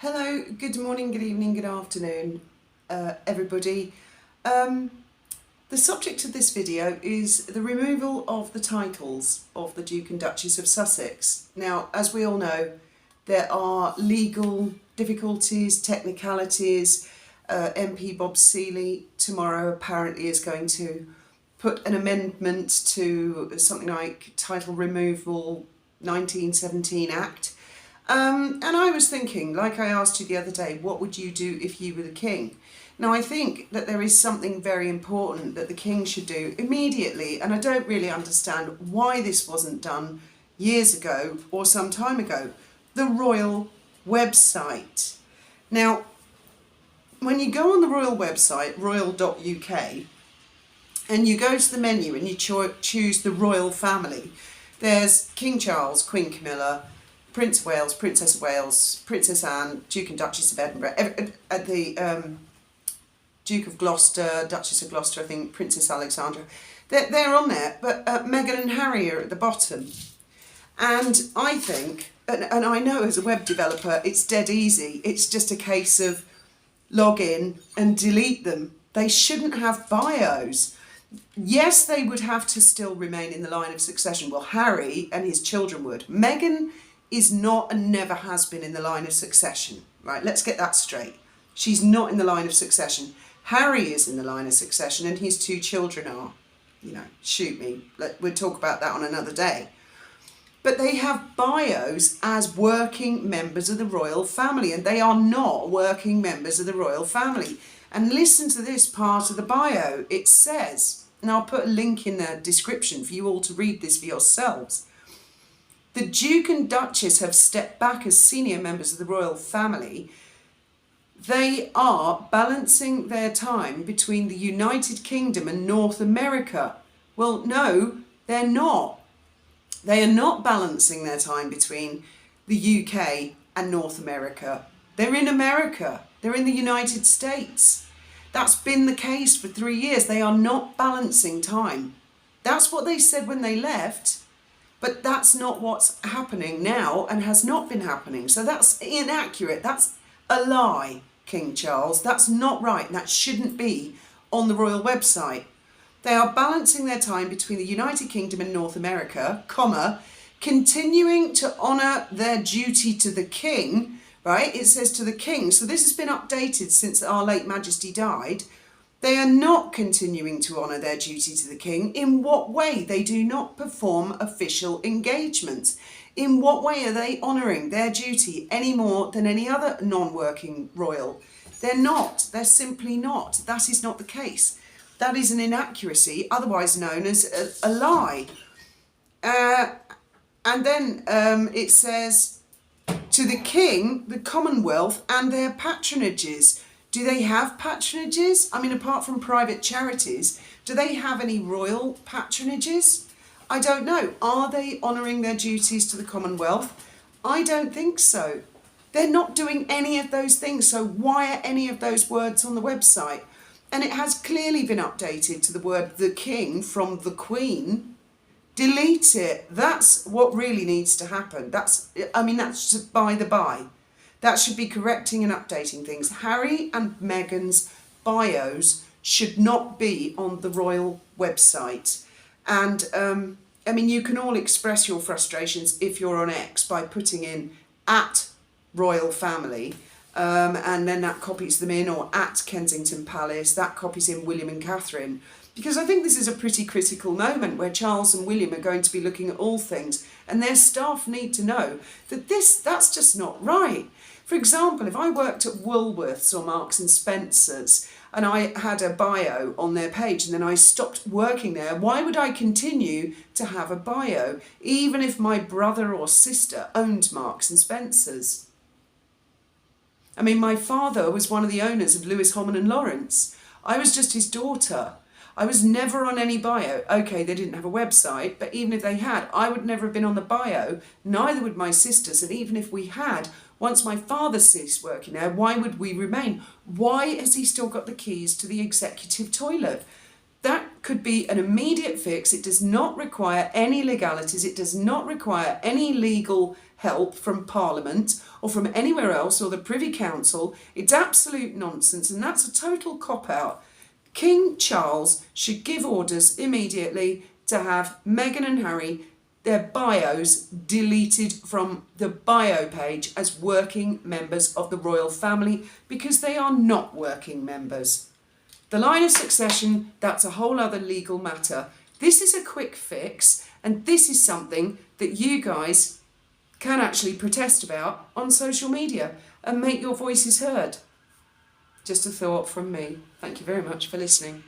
Hello, good morning, good evening, good afternoon, everybody. The subject of this video is the removal of the titles of the Duke and Duchess of Sussex. Now, as we all know, there are legal difficulties, technicalities. MP Bob Seeley tomorrow apparently is going to put an amendment to something like Title Removal 1917 Act. And I was thinking, like I asked you the other day, what would you do if you were the king? Now, I think that there is something very important that the king should do immediately, and I don't really understand why this wasn't done years ago or some time ago. The royal website. Now, when you go on the royal website, royal.uk, and you go to the menu and you choose the royal family, there's King Charles, Queen Camilla, Prince of Wales, Princess of Wales, Princess Anne, Duke and Duchess of Edinburgh, the Duke of Gloucester, Duchess of Gloucester, I think, Princess Alexandra. They're on there, but Meghan and Harry are at the bottom. And I think, and I know as a web developer, it's dead easy. It's just a case of log in and delete them. They shouldn't have bios. Yes, they would have to still remain in the line of succession. Well, Harry and his children would. Meghan is not and never has been in the line of succession, right? Let's get that straight. She's not in the line of succession. Harry is in the line of succession and his two children are. You know, shoot me. We'll talk about that on another day. But they have bios as working members of the royal family, and they are not working members of the royal family. And listen to this part of the bio. It says, and I'll put a link in the description for you all to read this for yourselves. The Duke and Duchess have stepped back as senior members of the royal family. They are balancing their time between the United Kingdom and North America. Well, no, they're not. They are not balancing their time between the UK and North America. They're in America. They're in the United States. That's been the case for 3 years. They are not balancing time. That's what they said when they left. But that's not what's happening now and has not been happening. So that's inaccurate. That's a lie, King Charles. That's not right. And that shouldn't be on the royal website. They are balancing their time between the United Kingdom and North America, comma, continuing to honour their duty to the king, right? It says to the king. So this has been updated since Our Late Majesty died. They are not continuing to honour their duty to the king. In what way? They do not perform official engagements. In what way are they honouring their duty any more than any other non-working royal? They're not. They're simply not. That is not the case. That is an inaccuracy, otherwise known as a lie. And then it says, to the king, the Commonwealth and their patronages. Do they have patronages? I mean, apart from private charities, do they have any royal patronages? I don't know. Are they honouring their duties to the Commonwealth? I don't think so. They're not doing any of those things, so why are any of those words on the website? And it has clearly been updated to the word the king from the queen. Delete it. That's what really needs to happen. That's just by the by. That should be correcting and updating things. Harry and Meghan's bios should not be on the royal website. And, you can all express your frustrations if you're on X by putting in @royal family, and then that copies them in, or @Kensington Palace, that copies in William and Catherine. Because I think this is a pretty critical moment where Charles and William are going to be looking at all things, and their staff need to know that that's just not right. For example, if I worked at Woolworths or Marks and Spencer's and I had a bio on their page and then I stopped working there, why would I continue to have a bio even if my brother or sister owned Marks and Spencer's? I mean, my father was one of the owners of Lewis, Holman and Lawrence. I was just his daughter. I was never on any bio. Okay, they didn't have a website, but even if they had, I would never have been on the bio. Neither would my sisters. And even if we had, once my father ceased working there, why would we remain? Why has he still got the keys to the executive toilet? That could be an immediate fix. It does not require any legalities. It does not require any legal help from Parliament or from anywhere else or the Privy Council. It's absolute nonsense, and that's a total cop-out. King Charles should give orders immediately to have Meghan and Harry, their bios deleted from the bio page as working members of the royal family, because they are not working members. The line of succession, that's a whole other legal matter. This is a quick fix, and this is something that you guys can actually protest about on social media and make your voices heard. Just a thought from me. Thank you very much for listening.